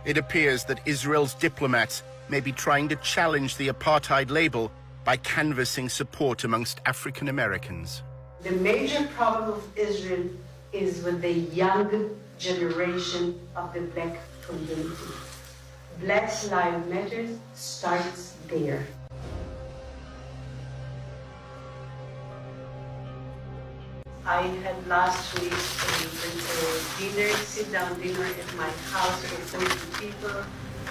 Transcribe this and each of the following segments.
It appears that Israel's diplomats may be trying to challenge the apartheid label by canvassing support amongst African Americans. The major problem of Israel is with the young generation of the black community. Black Lives Matter starts there. I had last week a dinner, sit-down dinner at my house with 40 people,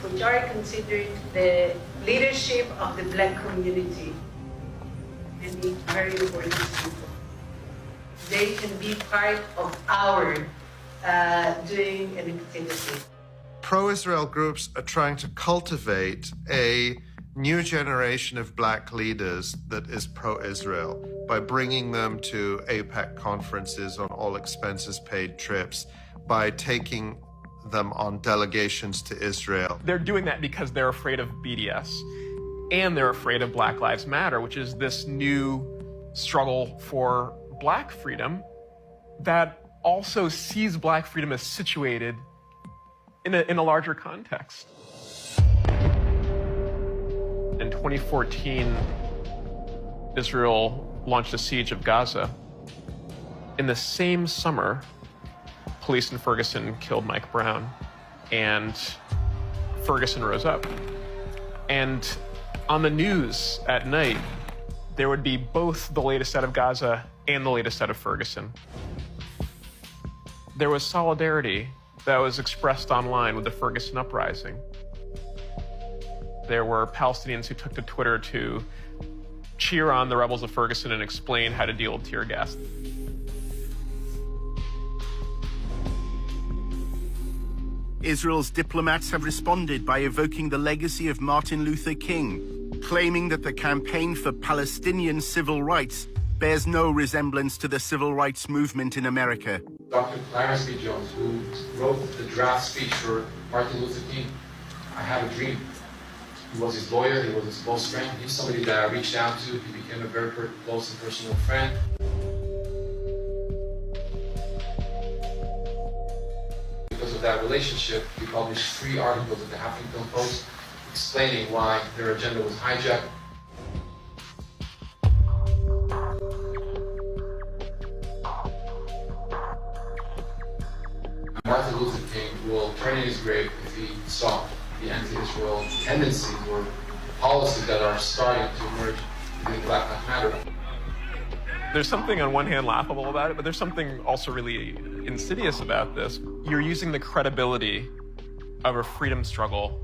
which are considered the leadership of the black community. And it's very important people. They can be part of our doing an activity. Pro-Israel groups are trying to cultivate a new generation of black leaders that is pro-Israel by bringing them to AIPAC conferences on all expenses paid trips, by taking them on delegations to Israel. They're doing that because they're afraid of BDS and they're afraid of Black Lives Matter, which is this new struggle for black freedom that also sees black freedom as situated in a larger context. In 2014, Israel launched a siege of Gaza. In the same summer, police in Ferguson killed Mike Brown, and Ferguson rose up. And on the news at night, there would be both the latest out of Gaza and the latest out of Ferguson. There was solidarity that was expressed online with the Ferguson uprising. There were Palestinians who took to Twitter to cheer on the rebels of Ferguson and explain how to deal with tear gas. Israel's diplomats have responded by evoking the legacy of Martin Luther King, claiming that the campaign for Palestinian civil rights bears no resemblance to the civil rights movement in America. Dr. Clarence B. Jones, who wrote the draft speech for Martin Luther King, I Have a Dream. He was his lawyer, he was his close friend. He's somebody that I reached out to. He became a very close and personal friend. Because of that relationship, he published 3 articles at the Huffington Post explaining why their agenda was hijacked. Martin Luther King will turn in his grave if he saw the anti-Israel tendencies or policies that are starting to emerge in Black Lives Matter. There's something on one hand laughable about it, but there's something also really insidious about this. You're using the credibility of a freedom struggle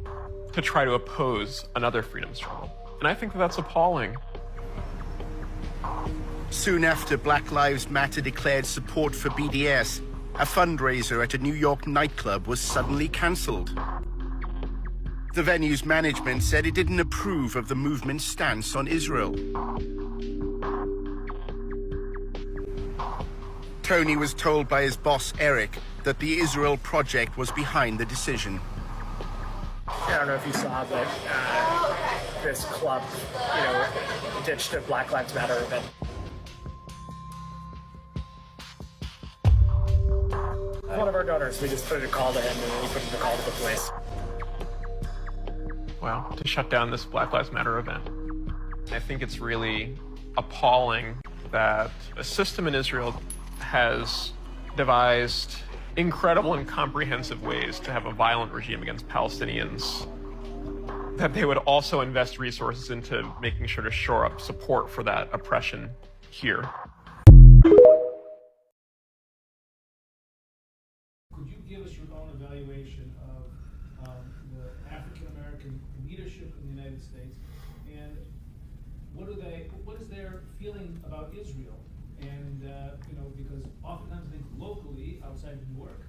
to try to oppose another freedom struggle. And I think that that's appalling. Soon after Black Lives Matter declared support for BDS, a fundraiser at a New York nightclub was suddenly cancelled. The venue's management said it didn't approve of the movement's stance on Israel. Tony was told by his boss, Eric, that the Israel Project was behind the decision. I don't know if you saw, but this club, ditched a Black Lives Matter event. One of our donors, we just put a call to him and we put in a call to the police. Wow, to shut down this Black Lives Matter event. I think it's really appalling that a system in Israel has devised incredible and comprehensive ways to have a violent regime against Palestinians, that they would also invest resources into making sure to shore up support for that oppression here. Could you give us your own evaluation of the African-American leadership in the United States, and what is their feeling about Israel? And because oftentimes I think locally, outside of New York,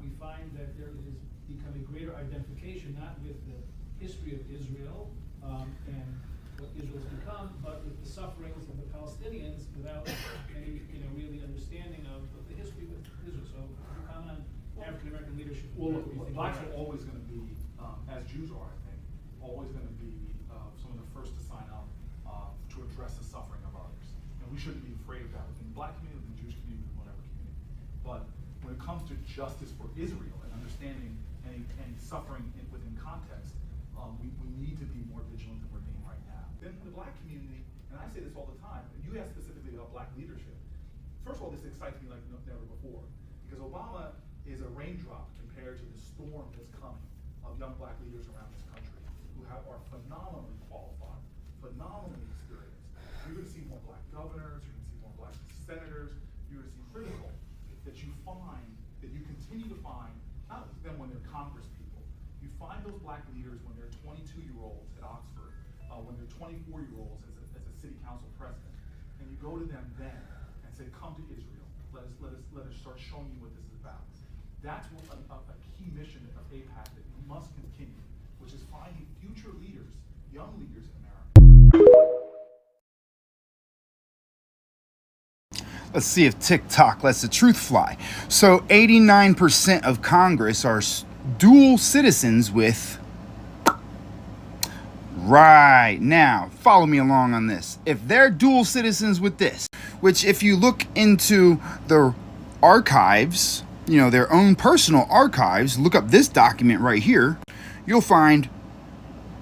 we find that there is become a greater identification, not with the history of Israel and what Israel's become, but with the sufferings of the Palestinians without any really understanding of the history of Israel. So could you comment on African American leadership? Well, blacks are always going to be, as Jews are, I think, always going to be some of the first to sign up to address the suffering of others. And we shouldn't be afraid of that within the black community, the Jewish community, whatever community. But when it comes to justice for Israel and understanding and suffering within context, we need to be more vigilant than we're being right now. Then the black community, and I say this all the time, you asked specifically about black leadership. First of all, this excites me like never before, because Obama is a raindrop compared to the storm that's coming of young black leaders around this country who are phenomenally qualified, phenomenally experienced. You're going to see more black governors, you're going to see more black senators, you're going to see critical that you find, that you continue to find, not them when they're Congress people, you find those black leaders when they're 22-year-olds at Oxford, when they're 24-year-olds as a city council president, and you go to them then and say, come to Israel, let us start showing you what this is about. That's what a key mission of AIPAC that we must continue, which is finding future leaders, young leaders in America. Let's see if TikTok lets the truth fly. So 89% of Congress are dual citizens with... Right, now, follow me along on this. If they're dual citizens with this, which if you look into the archives, you know, their own personal archives, look up this document right here, you'll find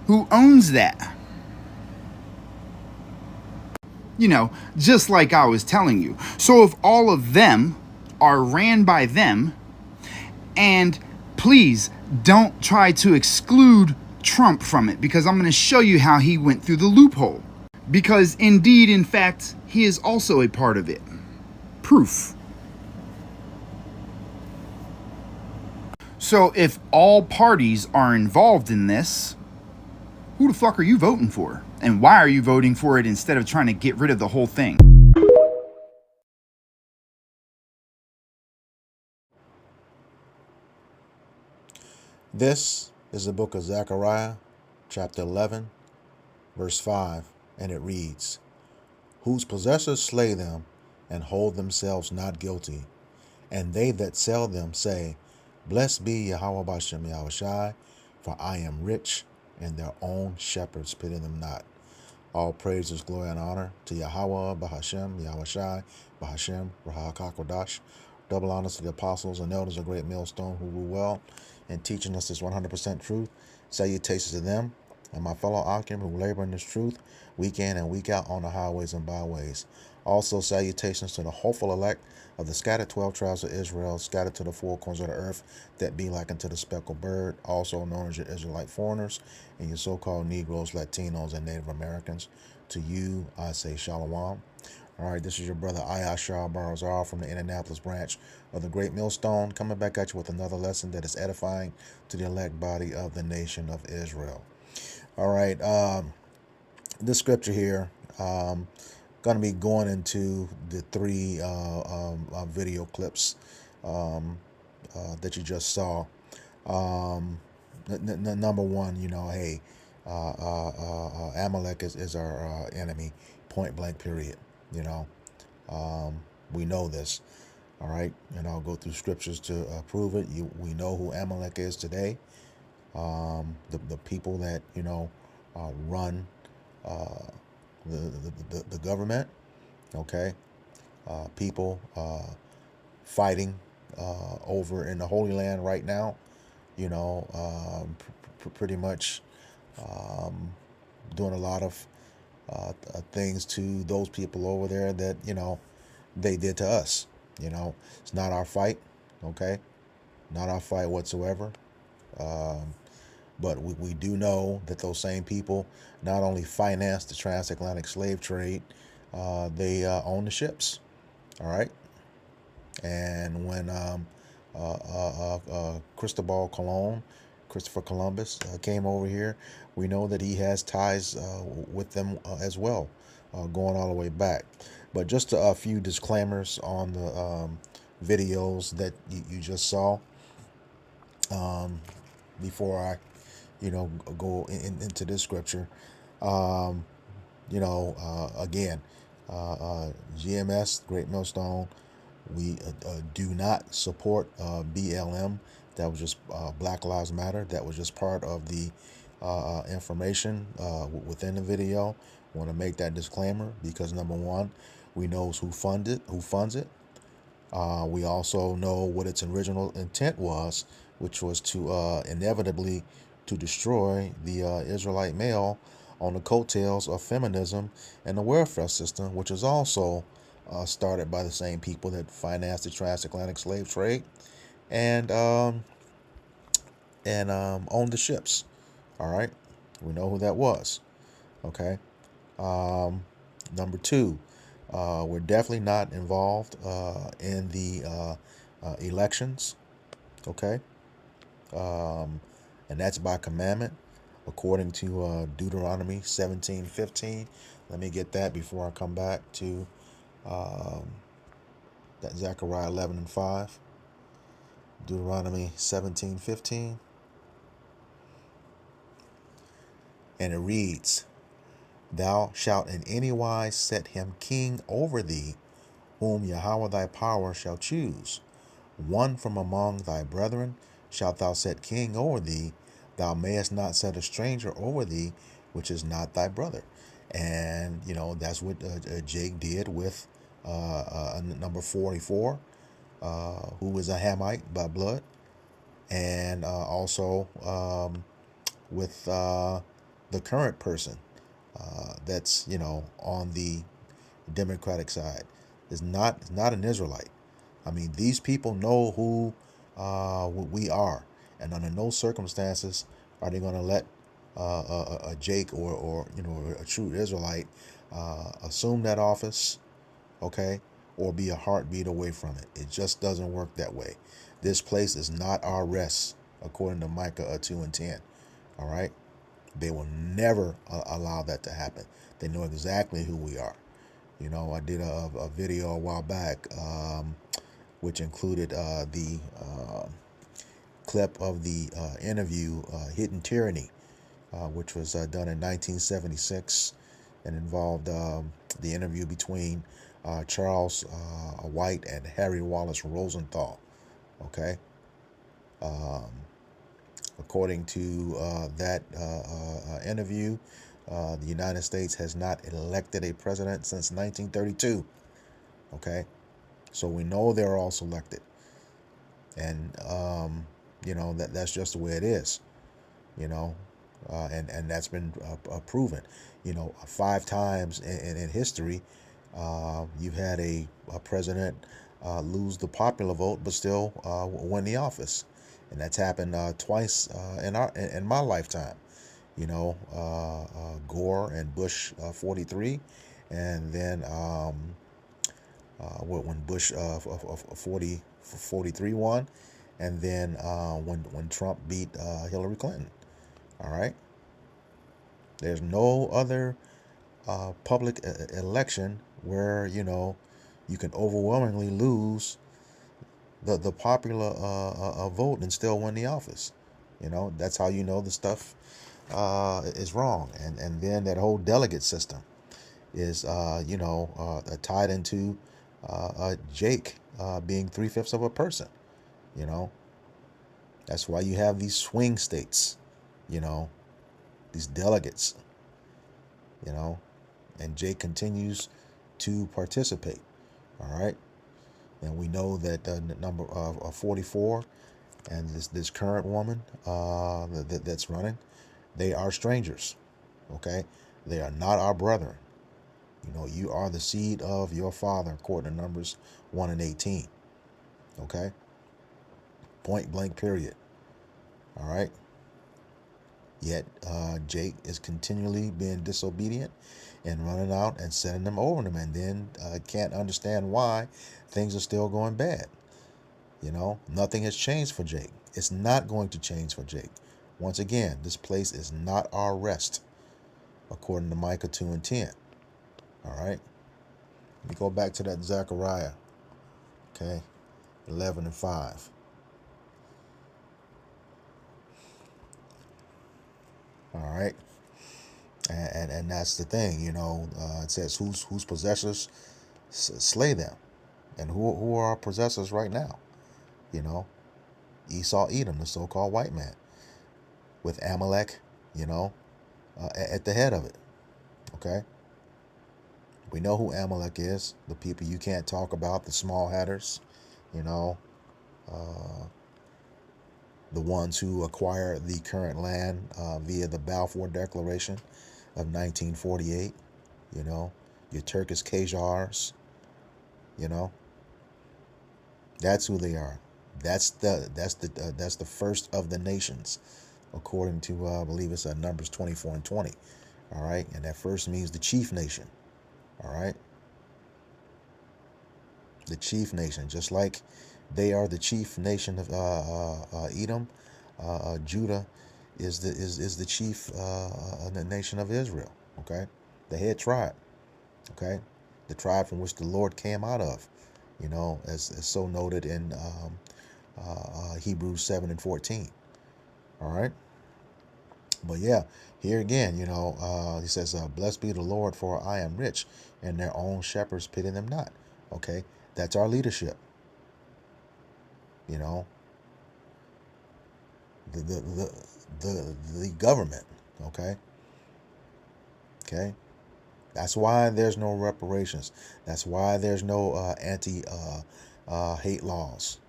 who owns that. You know, just like I was telling you. So if all of them are ran by them, and please don't try to exclude Trump from it, because I'm going to show you how he went through the loophole. Because indeed, in fact, he is also a part of it. Proof. So if all parties are involved in this, who the fuck are you voting for? And why are you voting for it instead of trying to get rid of the whole thing? This is the book of Zechariah, chapter 11, verse 5, and it reads, "Whose possessors slay them and hold themselves not guilty, and they that sell them say, Blessed be Yahweh Bashem Yahushai, for I am rich, and their own shepherds pity them not." All praises, glory, and honor to Yahweh Bahashem Yahushai Bahashem Rahakakodash. Double honors to the apostles and elders of Great Millstone who rule well in teaching us this 100% truth. Salutations to them and my fellow Akim who labor in this truth week in and week out on the highways and byways. Also salutations to the hopeful elect of the scattered 12 tribes of Israel, scattered to the four corners of the earth, that be like unto the speckled bird, also known as your Israelite foreigners, and your so-called Negroes, Latinos, and Native Americans. To you, I say Shalom. All right, this is your brother Ayashar Barazar from the Indianapolis branch of the Great Millstone, coming back at you with another lesson that is edifying to the elect body of the nation of Israel. All right, this scripture here, going to be going into the three video clips that you just saw. Number one, you know, hey, Amalek is our enemy, point blank, period. You know, we know this. All right, and I'll go through scriptures to prove it. We know who Amalek is today. The people that, you know, run the government. Okay, people fighting over in the Holy Land right now. You know, pretty much doing a lot of things to those people over there that, you know, they did to us. You know, it's not our fight. Okay, not our fight whatsoever. But we do know that those same people not only financed the transatlantic slave trade, they own the ships. All right. And when Christopher Columbus came over here, we know that he has ties with them as well, going all the way back. But just a few disclaimers on the videos that you just saw before I, you know, go into this scripture. You know, again, GMS, Great Millstone, we do not support BLM. That was just Black Lives Matter. That was just part of the information within the video. I want to make that disclaimer because, number one, we know who funds it. We also know what its original intent was which was to inevitably to destroy the Israelite male on the coattails of feminism and the welfare system, which is also started by the same people that financed the transatlantic slave trade and owned the ships. All right, we know who that was. Okay. Number two, we're definitely not involved in the elections. Okay. And that's by commandment, according to Deuteronomy 17:15. Let me get that before I come back to that Zechariah 11:5. Deuteronomy 17:15. And it reads, Thou shalt in any wise set him king over thee, whom Yahweh thy power shall choose. One from among thy brethren shalt thou set king over thee. Thou mayest not set a stranger over thee, which is not thy brother. And, you know, that's what Jake did with number 44, who is a Hamite by blood. And also with the current person that's, you know, on the Democratic side. Is not an Israelite. I mean, these people know who we are, and under no circumstances are they going to let a Jake or you know, a true Israelite assume that office, okay, or be a heartbeat away from it. It just doesn't work that way. This place is not our rest, according to Micah 2:10. All right, they will never allow that to happen. They know exactly who we are. You know, I did a video a while back, which included the clip of the interview, Hidden Tyranny, which was done in 1976 and involved the interview between Charles White and Harry Wallace Rosenthal. Okay. According to that interview, the United States has not elected a president since 1932. Okay, so we know they're all selected, and you know, that's just the way it is. You know, and that's been proven. You know, 5 times in history, you've had a president lose the popular vote but still win the office, and that's happened twice in my lifetime. You know, Gore and Bush 43, and then when Bush 43 won, and then when Trump beat Hillary Clinton. All right. There's no other public election where, you know, you can overwhelmingly lose the popular vote and still win the office. You know, that's how you know the stuff is wrong. And then that whole delegate system is, you know, tied into Jake being 3/5 of a person. You know, that's why you have these swing states, you know, these delegates, you know, and Jake continues to participate. All right. And we know that the number of 44 and this current woman that's running, they are strangers. Okay. They are not our brethren. You know, you are the seed of your father, according to Numbers 1:18. Okay. Point blank, period. All right. Yet Jake is continually being disobedient and running out and sending them over them, and then can't understand why things are still going bad. You know, nothing has changed for Jake. It's not going to change for Jake. Once again, this place is not our rest, according to Micah 2:10. All right. Let me go back to that Zechariah. Okay. 11:5. All right. And that's the thing, you know, it says whose possessors slay them. And who are our possessors right now? You know, Esau, Edom, the so-called white man, with Amalek, you know, at the head of it. Okay. We know who Amalek is, the people you can't talk about, the small hatters, you know, the ones who acquired the current land via the Balfour Declaration of 1948, you know, your Turkish Khazars, you know, that's who they are. That's the first of the nations, according to I believe it's Numbers 24 and 20. All right, and that first means the chief nation. All right, the chief nation, just like they are the chief nation of Edom. Judah is the chief the nation of Israel. Okay, the head tribe. Okay, the tribe from which the Lord came out of. You know, as so noted in Hebrews 7 and 14. All right. But yeah, here again, you know, he says, blessed be the Lord, for I am rich, and their own shepherds pity them not. Okay, that's our leadership. You know, the government. Okay. Okay. That's why there's no reparations. That's why there's no anti-hate laws.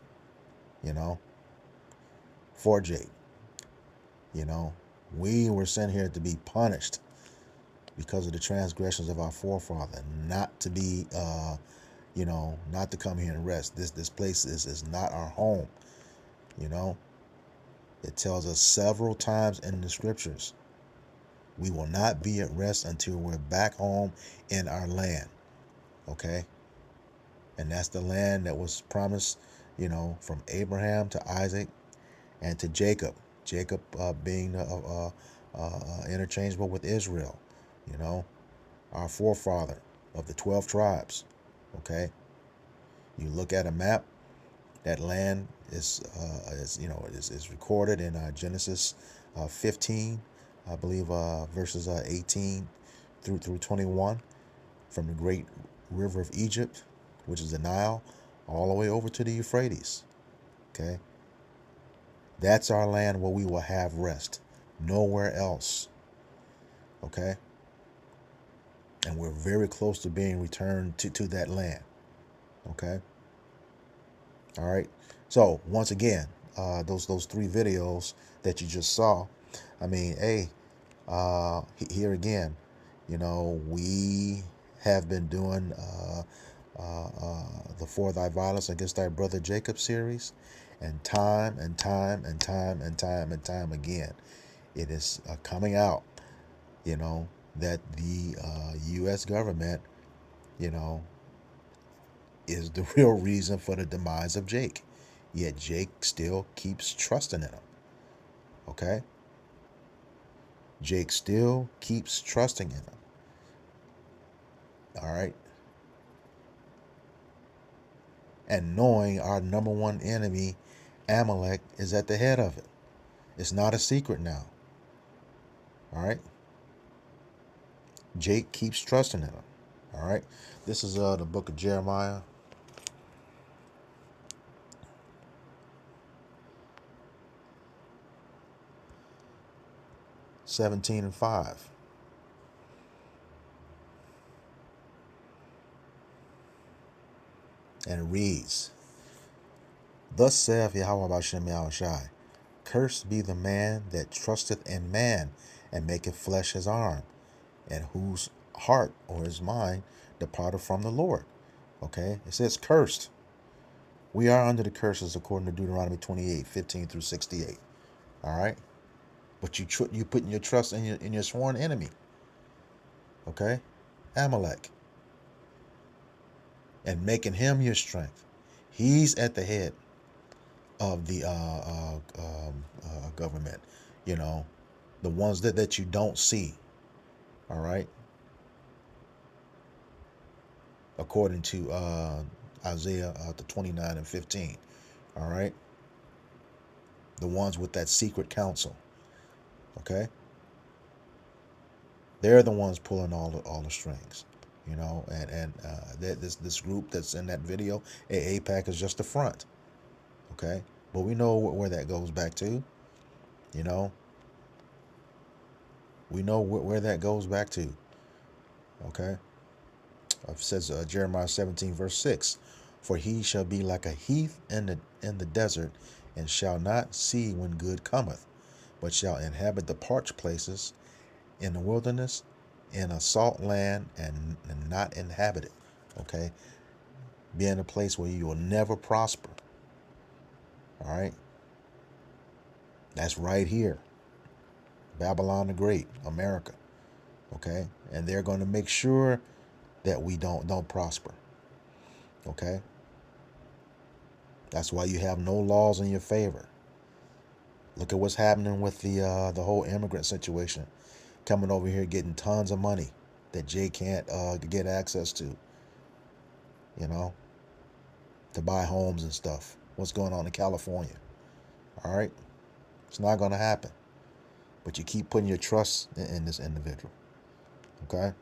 You know, for Jake. You know, we were sent here to be punished because of the transgressions of our forefather, not to be, you know, not to come here and rest. This place is not our home. You know, it tells us several times in the scriptures, we will not be at rest until we're back home in our land. Okay, and that's the land that was promised, you know, from Abraham to Isaac and to Jacob. Jacob being interchangeable with Israel, you know, our forefather of the 12 tribes. Okay, you look at a map, that land is you know, is recorded in Genesis 15, I believe, verses 18 through 21, from the great river of Egypt, which is the Nile, all the way over to the Euphrates. Okay. That's our land where we will have rest. Nowhere else. Okay? And we're very close to being returned to that land. Okay? All right? So, once again, those 3 videos that you just saw, I mean, hey, here again, you know, we have been doing the For Thy Violence Against Thy Brother Jacob series. And time again, it is coming out, you know, that the U.S. government, you know, is the real reason for the demise of Jake. Yet Jake still keeps trusting in him. Okay? Jake still keeps trusting in him. All right? And knowing our number one enemy, Amalek, is at the head of it. It's not a secret now. All right. Jake keeps trusting in him. All right. This is the book of Jeremiah. (17 and 5). And it reads, thus saith Yahweh Bashem Yahushai, cursed be the man that trusteth in man, and maketh flesh his arm, and whose heart or his mind departed from the Lord. Okay, it says cursed. We are under the curses according to Deuteronomy 28, 15 through 68. All right, but you putting your trust in your sworn enemy. Okay, Amalek, and making him your strength. He's at the head of the government, you know, the ones that you don't see. All right, according to Isaiah 29 and 15. All right, the ones with that secret council. Okay, they're the ones pulling all the strings, you know, and this group that's in that video, AIPAC, is just the front. Okay, but we know where that goes back to, you know. We know where that goes back to. Okay, it says Jeremiah 17 verse 6, for he shall be like a heath in the desert, and shall not see when good cometh, but shall inhabit the parched places in the wilderness, in a salt land, and not inhabit it. Okay? Be in a place where you will never prosper. All right? That's right here. Babylon the Great, America. Okay? And they're going to make sure that we don't prosper. Okay? That's why you have no laws in your favor. Look at what's happening with the whole immigrant situation. Coming over here getting tons of money that Jay can't get access to. You know? To buy homes and stuff. What's going on in California? All right? It's not going to happen. But you keep putting your trust in this individual. Okay?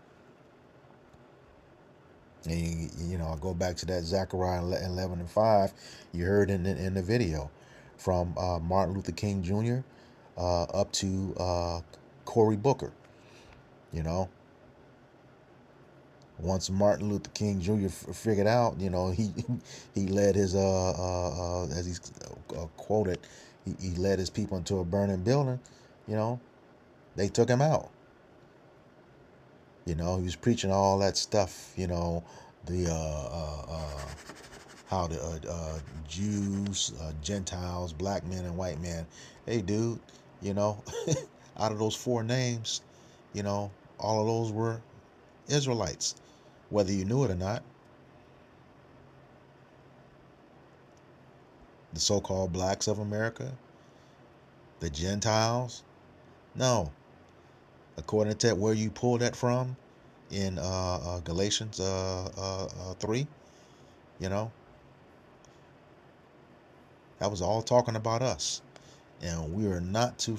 And you know, I go back to that Zechariah 11:5. You heard in the video from Martin Luther King Jr. Up to Cory Booker. You know, once Martin Luther King Jr. figured out, you know, he led his as he's quoted, he led his people into a burning building. You know, they took him out. You know, he was preaching all that stuff, you know, the how the Jews, Gentiles, black men and white men. Hey, dude, you know, out of those four names, you know, all of those were Israelites, whether you knew it or not. The so-called blacks of America, the Gentiles, no. According to where you pull that from in Galatians 3, you know, that was all talking about us. And we are not to,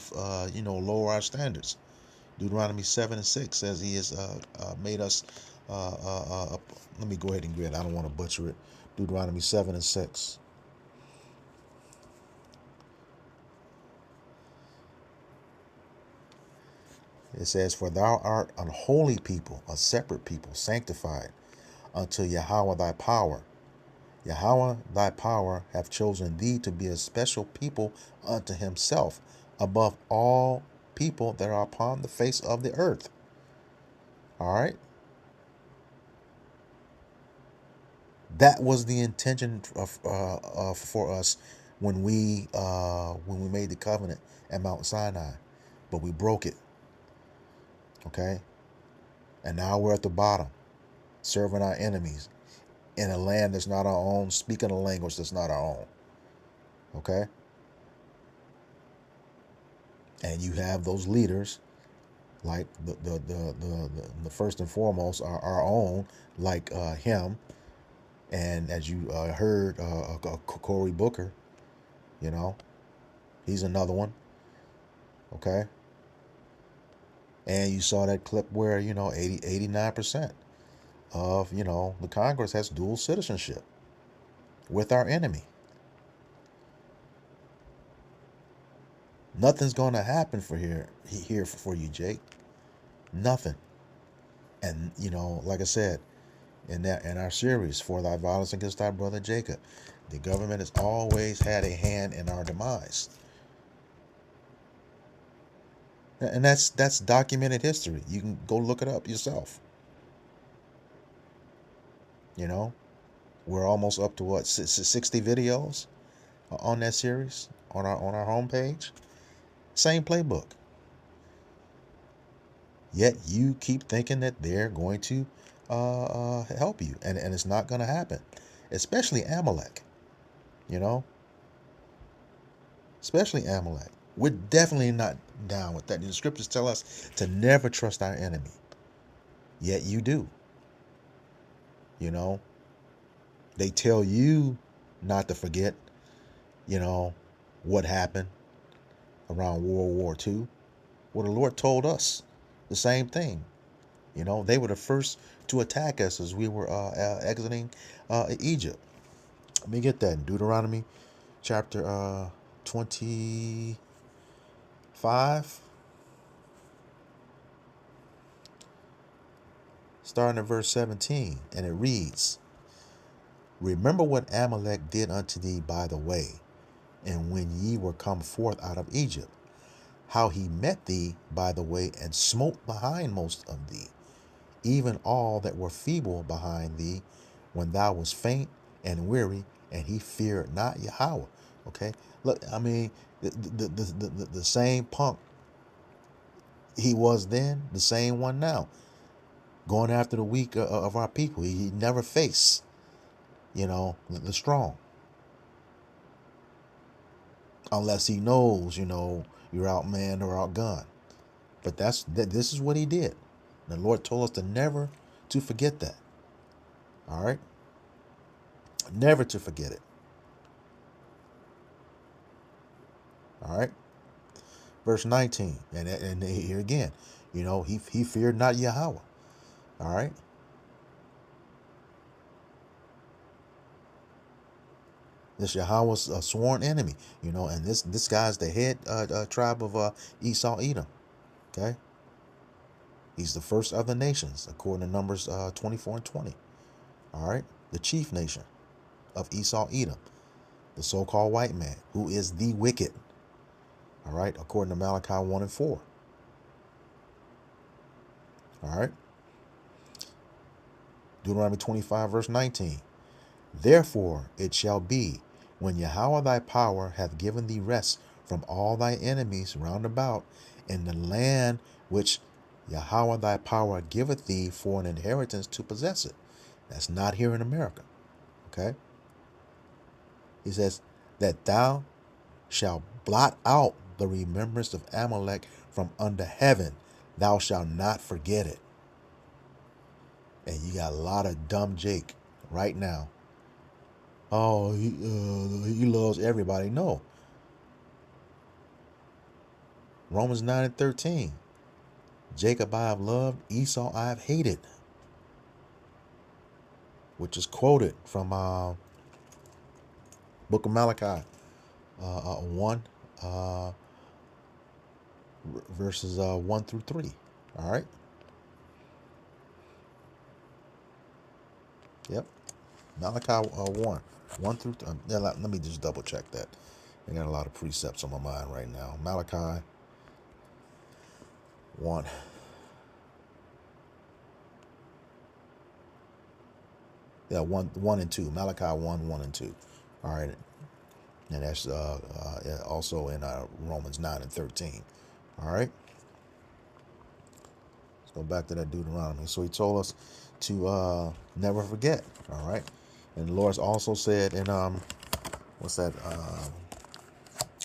you know, lower our standards. Deuteronomy 7:6 says he has made us, let me go ahead and read it. I don't want to butcher it. Deuteronomy 7:6. It says, for thou art an holy people, a separate people, sanctified unto Yahweh thy power. Yahweh thy power hath chosen thee to be a special people unto himself, above all people that are upon the face of the earth. All right? That was the intention for us when we made the covenant at Mount Sinai, but we broke it. Okay? And now we're at the bottom, serving our enemies in a land that's not our own, speaking a language that's not our own. Okay? And you have those leaders, like the first and foremost are our own, like him, and as you heard, Cory Booker, you know, he's another one. Okay? And you saw that clip where, you know, 89% of, you know, the Congress has dual citizenship with our enemy. Nothing's going to happen here for you, Jake. Nothing. And, you know, like I said, in our series, For Thy Violence Against Thy Brother Jacob, the government has always had a hand in our demise. And that's documented history. You can go look it up yourself. You know, we're almost up to what, 60 videos on that series on our homepage. Same playbook. Yet you keep thinking that they're going to help you, and it's not going to happen. Especially Amalek. You know, especially Amalek. We're definitely not down with that. The scriptures tell us to never trust our enemy. Yet you do. You know, they tell you not to forget, you know, what happened around World War II. Well, the Lord told us the same thing. You know, they were the first to attack us as we were exiting Egypt. Let me get that in Deuteronomy chapter 25. Starting at verse 17, and it reads, remember what Amalek did unto thee by the way, and when ye were come forth out of Egypt, how he met thee by the way and smote the hindmost of thee, even all that were feeble behind thee, when thou was faint and weary, and he feared not Yahweh. Okay, look, I mean, the same punk he was then, the same one now, going after the weak of our people. He never faced, the strong, unless he knows, you're outmanned or outgunned. But this is what he did. The Lord told us to never to forget that. All right? Never to forget it. All right? Verse 19. And here again, he feared not Yahweh. All right? This Yahweh's a sworn enemy, and this guy's the head tribe of Esau Edom. Okay? He's the first of the nations, according to Numbers 24 and 20. All right? The chief nation of Esau Edom, the so-called white man, who is the wicked. All right? According to Malachi 1 and 4. All right? Deuteronomy 25, verse 19. Therefore it shall be, when Yahweh thy power hath given thee rest from all thy enemies round about, in the land which Yahweh thy power giveth thee for an inheritance to possess it. That's not here in America. Okay? He says that thou shalt blot out the remembrance of Amalek from under heaven. Thou shalt not forget it. And you got a lot of dumb Jake right now. Oh, he loves everybody. No. Romans 9 and 13. Jacob I have loved, Esau I have hated. Which is quoted from Book of Malachi 1, verses 1 through 3. All right? Yep. Malachi 1 through 3. Let me just double check that. I got a lot of precepts on my mind right now. Malachi 1. Yeah, 1 and 2. Malachi 1 and 2. All right. And that's also in Romans 9 and 13. All right. Let's go back to that Deuteronomy. So he told us to never forget. All right. And the Lord also said in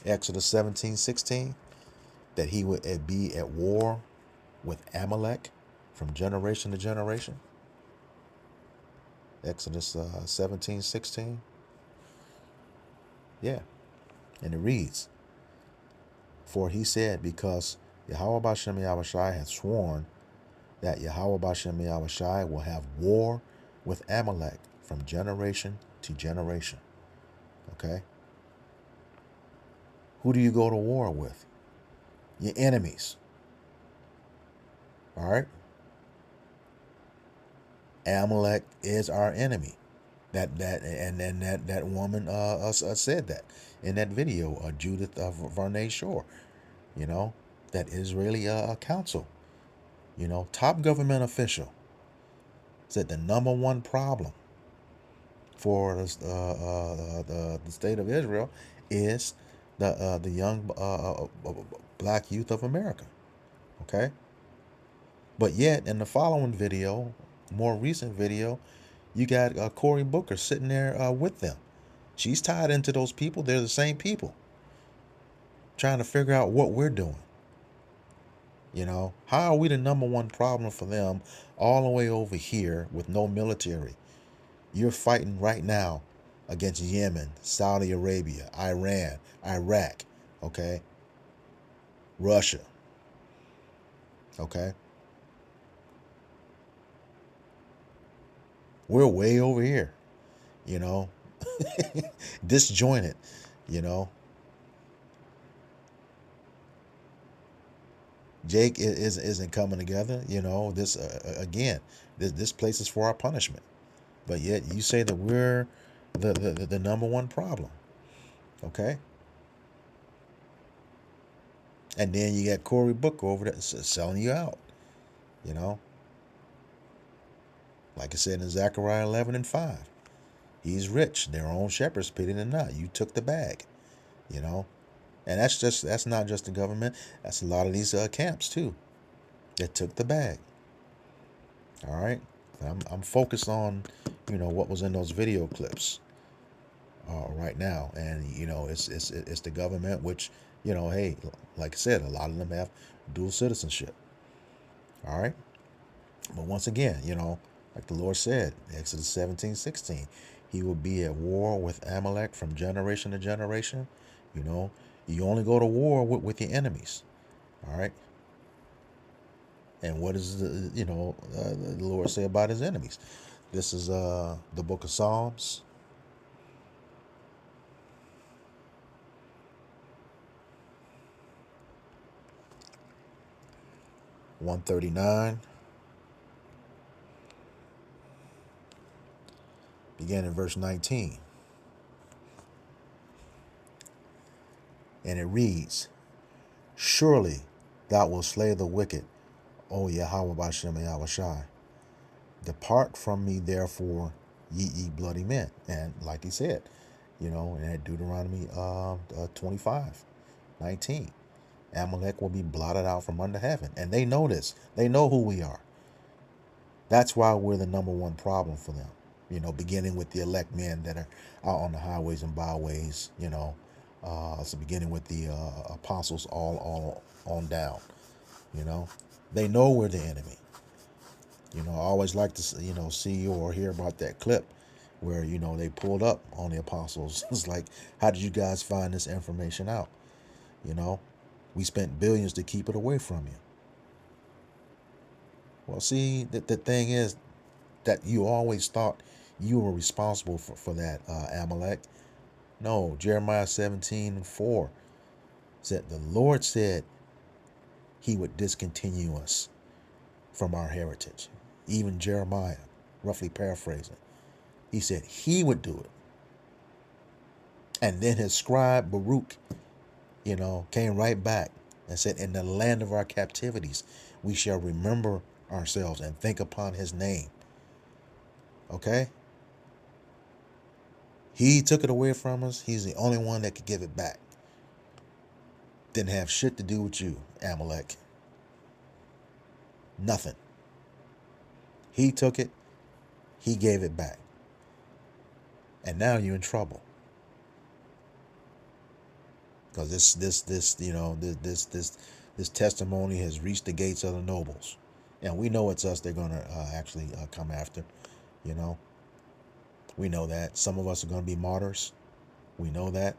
Exodus 17:16, that he would be at war with Amalek from generation to generation. Exodus 17:16. Yeah. And it reads, for he said, because Yahweh B'Shem Yahushai hath sworn that Yahweh B'Shem Yahushai will have war with Amalek from generation to generation. Okay? Who do you go to war with? Your enemies. All right? Amalek is our enemy. That woman said that in that video, Judith Varney Shore. That Israeli council. Top government official said the number one problem for the state of Israel is the young black youth of America. Okay? But yet, in the following video, more recent video, you got Cory Booker sitting there with them. She's tied into those people. They're the same people. Trying to figure out what we're doing. How are we the number one problem for them all the way over here with no military? You're fighting right now against Yemen, Saudi Arabia, Iran, Iraq, okay? Russia, okay? We're way over here, disjointed, Jake isn't coming together, this, again, this place is for our punishment. But yet you say that we're the number one problem. Okay? And then you got Cory Booker over there selling you out. You know, like I said in Zechariah 11:5, he's rich. Their own shepherds pity him not. You took the bag. You know, and that's not just the government. That's a lot of these camps too that took the bag. All right, I'm focused on, you know, what was in those video clips right now, and you know, it's the government, which, you know, hey, like I said, a lot of them have dual citizenship. All right, but once again, you know, like the Lord said, Exodus 17:16, he will be at war with Amalek from generation to generation. You know, you only go to war with your enemies. All right. And what does the Lord say about his enemies? This is the book of Psalms. (139), beginning in verse 19. And it reads, "Surely thou wilt slay the wicked, O Yahweh Bashem Yahushai. Depart from me, therefore, ye bloody men." And like he said, you know, in Deuteronomy 25:19, Amalek will be blotted out from under heaven. And they know this. They know who we are. That's why we're the number one problem for them. You know, beginning with the elect men that are out on the highways and byways, you know, so beginning with the apostles all on down, you know. They know we're the enemy. You know, I always like to, you know, see or hear about that clip where, you know, they pulled up on the apostles. It's like, how did you guys find this information out? You know, we spent billions to keep it away from you. Well, see, the thing is that you always thought you were responsible for that, Amalek. No, Jeremiah 17:4 said the Lord said he would discontinue us from our heritage. Even Jeremiah, roughly paraphrasing, he said he would do it. And then his scribe Baruch, you know, came right back and said, in the land of our captivities, we shall remember ourselves and think upon his name. Okay? He took it away from us. He's the only one that could give it back. Didn't have shit to do with you, Amalek. Nothing. He took it. He gave it back. And now you're in trouble. Because this testimony has reached the gates of the nobles. And we know it's us they're going to actually come after, you know. We know that. Some of us are going to be martyrs. We know that.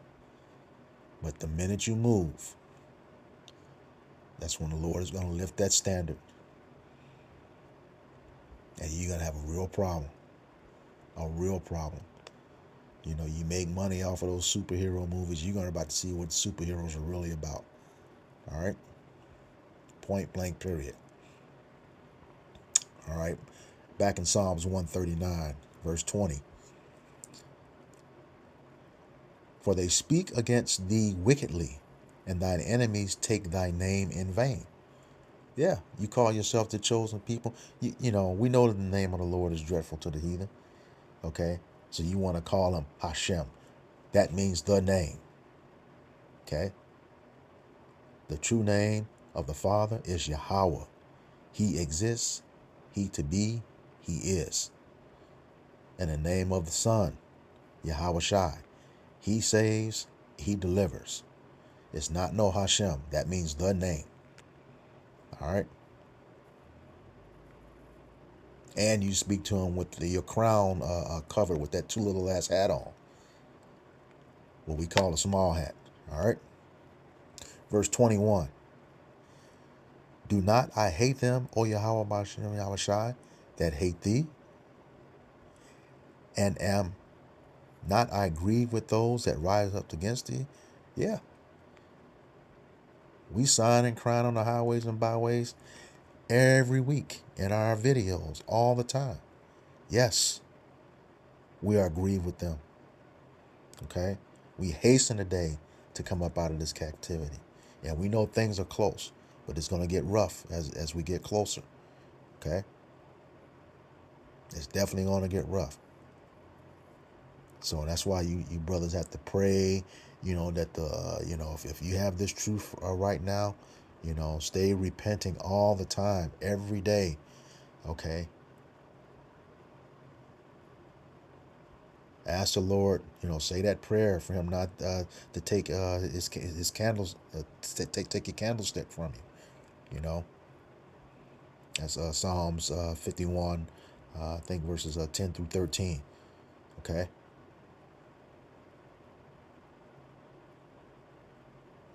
But the minute you move, that's when the Lord is going to lift that standard. And you're going to have a real problem. A real problem. You know, you make money off of those superhero movies. You're going to about to see what superheroes are really about. All right? Point blank, period. All right? Back in Psalms 139, verse 20. For they speak against thee wickedly, and thine enemies take thy name in vain. Yeah, you call yourself the chosen people. You know, we know that the name of the Lord is dreadful to the heathen. Okay? So you want to call him Hashem. That means the name. Okay? The true name of the Father is Yahweh. He exists. He to be. He is. And the name of the Son, Yahweh Shai. He saves. He delivers. It's not no Hashem. That means the name. All right? And you speak to him with your crown covered with that too little ass hat on. What we call a small hat. All right? Verse 21. Do not I hate them, O Yahweh Bashem Yahushai, that hate thee? And am not I grieved with those that rise up against thee? Yeah. We sign and crying on the highways and byways every week in our videos all the time. Yes, we are grieved with them. Okay? We hasten the day to come up out of this captivity And we know things are close, but it's going to get rough as we get closer. Okay? It's definitely going to get rough. So that's why you brothers have to pray, that if you have this truth right now, stay repenting all the time, every day. Okay? Ask the Lord, say that prayer for him not to take his candles, take your candlestick from you. That's Psalms 51, I think verses 10 through 13. Okay.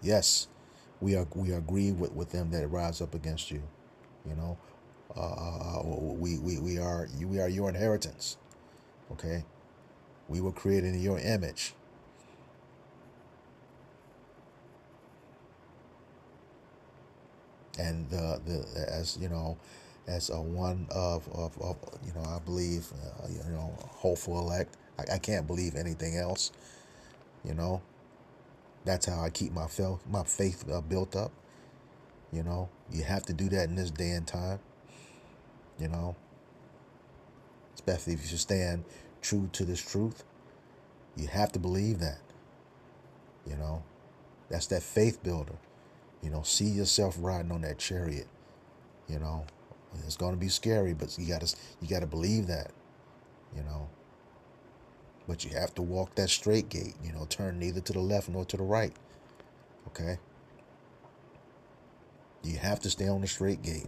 Yes, we agree with them that rise up against you. We are your inheritance. Okay. We were created in your image. And as one of I believe hopeful elect. I can't believe anything else. That's how I keep my faith built up. You have to do that in this day and time. Especially if you stand true to this truth. You have to believe that. That's that faith builder. See yourself riding on that chariot. It's going to be scary, but you gotta believe that. But you have to walk that straight gate. Turn neither to the left nor to the right. Okay. You have to stay on the straight gate.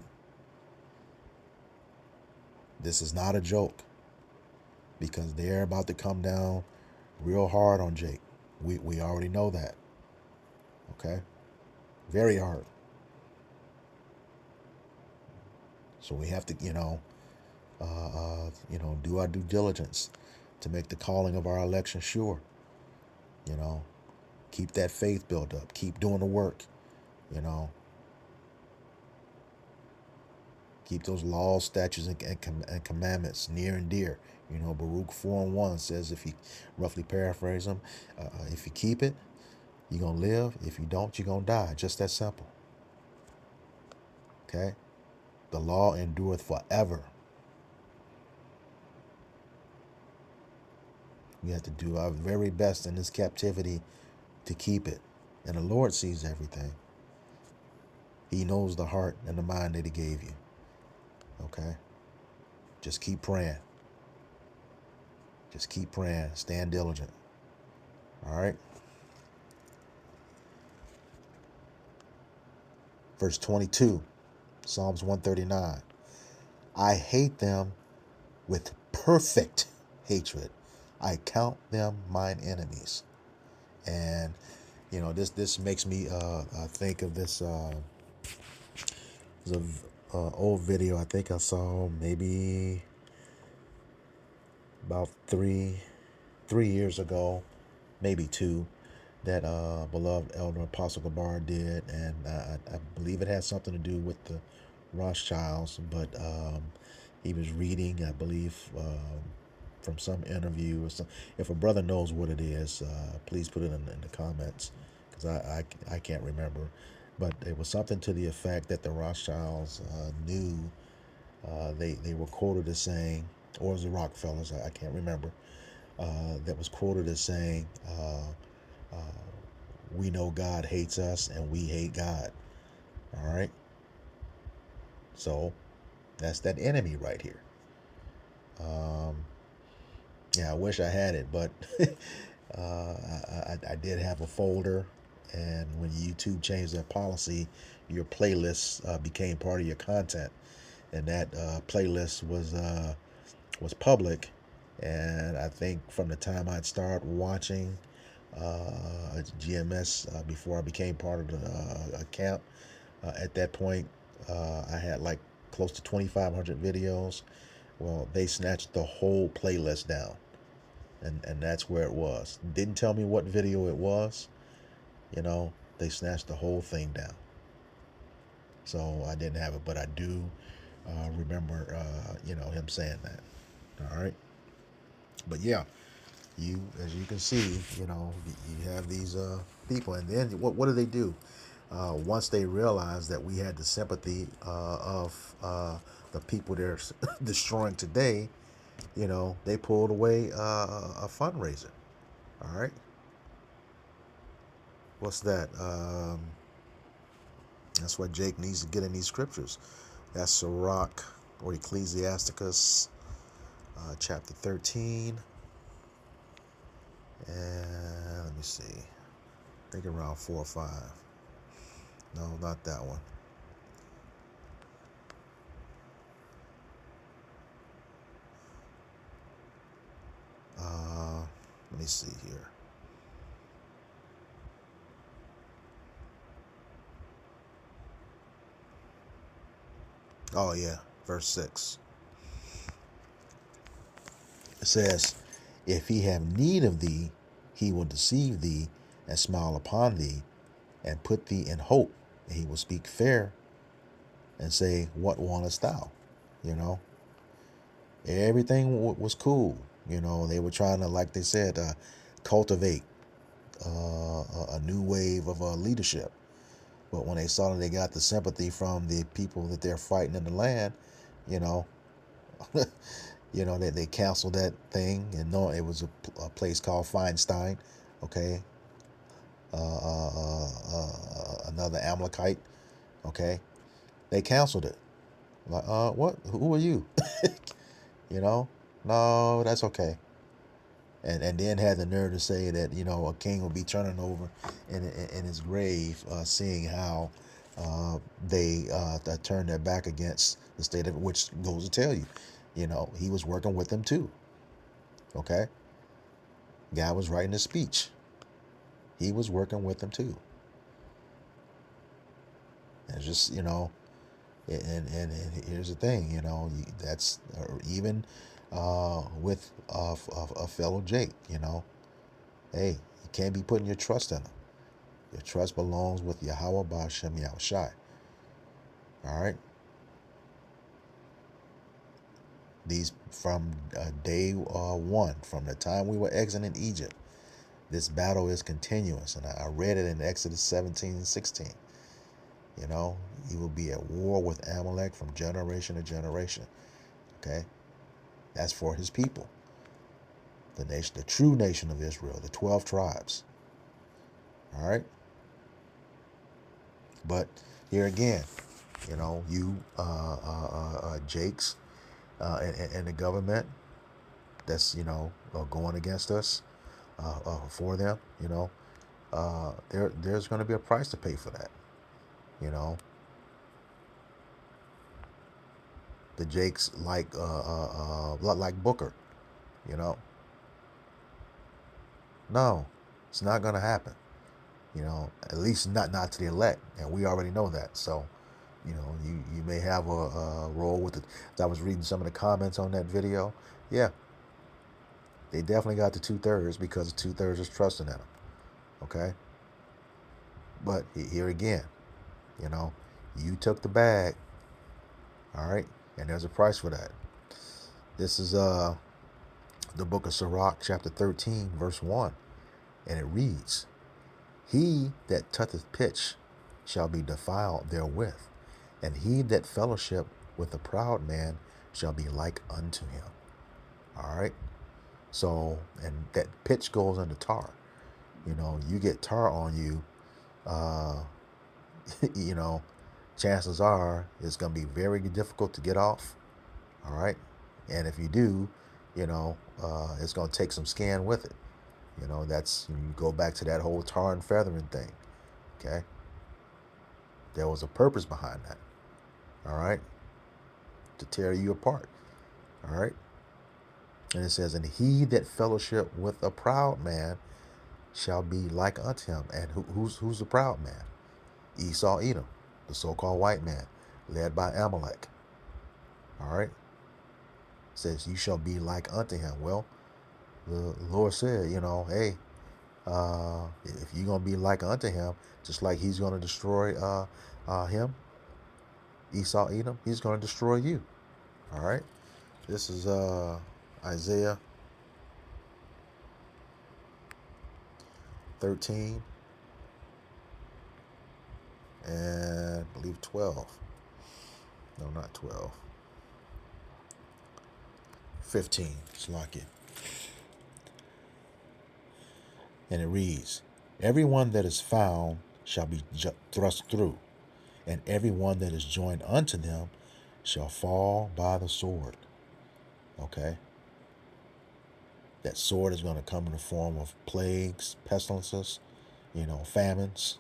This is not a joke, because they're about to come down real hard on Jake. We already know that. Okay? Very hard. So we have to, do our due diligence to make the calling of our election sure. Keep that faith built up. Keep doing the work. Keep those laws, statutes, and commandments near and dear. Baruch 4:1 says, if you roughly paraphrase them, if you keep it, you're going to live. If you don't, you're going to die. Just that simple. Okay? The law endureth forever. We have to do our very best in this captivity to keep it. And the Lord sees everything. He knows the heart and the mind that he gave you. Okay? Just keep praying. Just keep praying. Stand diligent. All right? Verse 22, Psalms 139. I hate them with perfect hatred. I count them mine enemies. And, this makes me think of this old video I think I saw maybe about three years ago, maybe 2, that beloved Elder Apostle Gabar did, and I believe it had something to do with the Rothschilds, but he was reading, I believe, from some interview or some. If a brother knows what it is, please put it in the comments, because I can't remember. But it was something to the effect that the Rothschilds knew. They were quoted as saying, or it was the Rockefellers, I can't remember, that was quoted as saying, we know God hates us and we hate God. All right? So that's that enemy right here. Yeah, I wish I had it, but I did have a folder, and when YouTube changed their policy, your playlists became part of your content, and that playlist was public. And I think from the time I'd start watching GMS before I became part of the account, at that point I had like close to 2,500 videos. Well, they snatched the whole playlist down, and that's where it was. Didn't tell me what video it was. They snatched the whole thing down. So I didn't have it, but I do remember him saying that. All right. But yeah, as you can see, you have these people, and then what do they do? once they realized that we had the sympathy of the people they're destroying today, you know, they pulled away a fundraiser. All right. What's that? That's what Jake needs to get in these scriptures. That's Sirach or Ecclesiasticus, chapter 13. And let me see. I think around 4 or 5. No, not that one. Let me see here. Oh yeah, verse 6. It says, if he have need of thee, he will deceive thee and smile upon thee and put thee in hope. And he will speak fair and say, what wantest thou? You know, everything was cool. You know, they were trying to, like they said, cultivate a new wave of leadership. But when they saw that they got the sympathy from the people that they're fighting in the land, you know, you know, they canceled that thing. And no, it was a place called Feinstein, okay, another Amalekite, okay. They canceled it. Like, what? Who are you? You know, no, that's okay. And then had the nerve to say that, you know, a king will be turning over in his grave, seeing how they turned their back against the state of it, which goes to tell you, you know, he was working with them too. Okay. Guy was writing a speech. He was working with them too. And just, you know, and here's the thing, you know, that's even with a fellow Jake, you know, hey, you can't be putting your trust in him. Your trust belongs with Yahweh Ba'Shem Yahushai. All right. These from day one, from the time we were exiting Egypt, this battle is continuous. And I read it in Exodus 17 and 16. You know, he will be at war with Amalek from generation to generation. Okay. That's for his people. The nation, the true nation of Israel, the 12 tribes. All right. But here again, you know, you, Jakes, and the government that's, you know, going against us, for them, you know, there's going to be a price to pay for that. You know, the Jakes like Booker, you know, no, it's not going to happen. You know, at least not to the elect, and we already know that. So, you know, you may have a role with it. I was reading some of the comments on that video. Yeah, they definitely got the 2/3 because the 2/3 is trusting in them. Okay, but here again, you know, you took the bag. All right, and there's a price for that. This is the book of Sirach, chapter 13, verse 1, and it reads, he that toucheth pitch shall be defiled therewith, and he that fellowship with a proud man shall be like unto him. All right. So, and that pitch goes into tar. You know, you get tar on you, you know, chances are it's going to be very difficult to get off. All right. And if you do, you know, it's going to take some skin with it. You know, that's, you go back to that whole tar and feathering thing. Okay. There was a purpose behind that. All right. To tear you apart. All right. And it says, and he that fellowship with a proud man shall be like unto him. And who's the proud man? Esau, Edom, the so-called white man, led by Amalek. All right. It says, you shall be like unto him. Well, the Lord said, you know, hey, if you're going to be like unto him, just like he's going to destroy him, Esau, Edom, he's going to destroy you. All right. This is Isaiah 13. and I believe 12. No, not 12. 15. Slakia. And it reads, everyone that is found shall be thrust through, and everyone that is joined unto them shall fall by the sword. Okay? That sword is going to come in the form of plagues, pestilences, famines,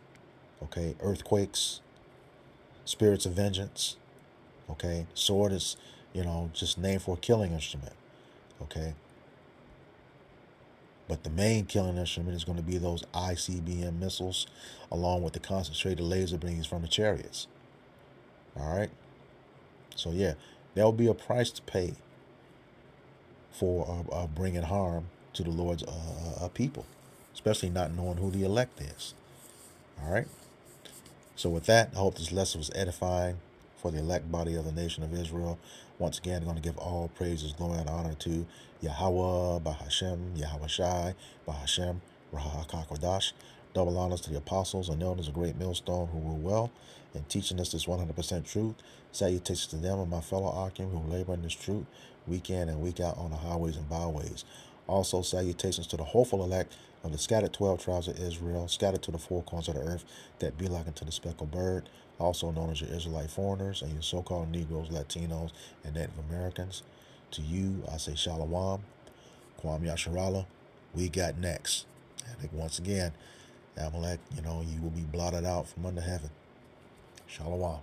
okay, earthquakes, spirits of vengeance. Okay? Sword is, just named for a killing instrument. Okay? But the main killing instrument is going to be those ICBM missiles, along with the concentrated laser beams from the chariots. All right? So, yeah, there'll be a price to pay for bringing harm to the Lord's people, especially not knowing who the elect is. All right? So with that, I hope this lesson was edifying for the elect body of the nation of Israel. Once again, I'm going to give all praises, glory, and honor to Yahweh, Bahashem, Yahweh Shai, Bahashem, Rahakakodash. Double honors to the apostles and elders of Great Millstone who rule well in teaching us this 100% truth. Salutations to them and my fellow Akim who labor in this truth week in and week out on the highways and byways. Also, salutations to the hopeful elect of the scattered 12 tribes of Israel, scattered to the four corners of the earth, that be like unto the speckled bird, also known as your Israelite foreigners and your so-called Negroes, Latinos, and Native Americans. To you, I say Shalom, Kwam Yasharala. We got next. And once again, Amalek, you will be blotted out from under heaven. Shalom.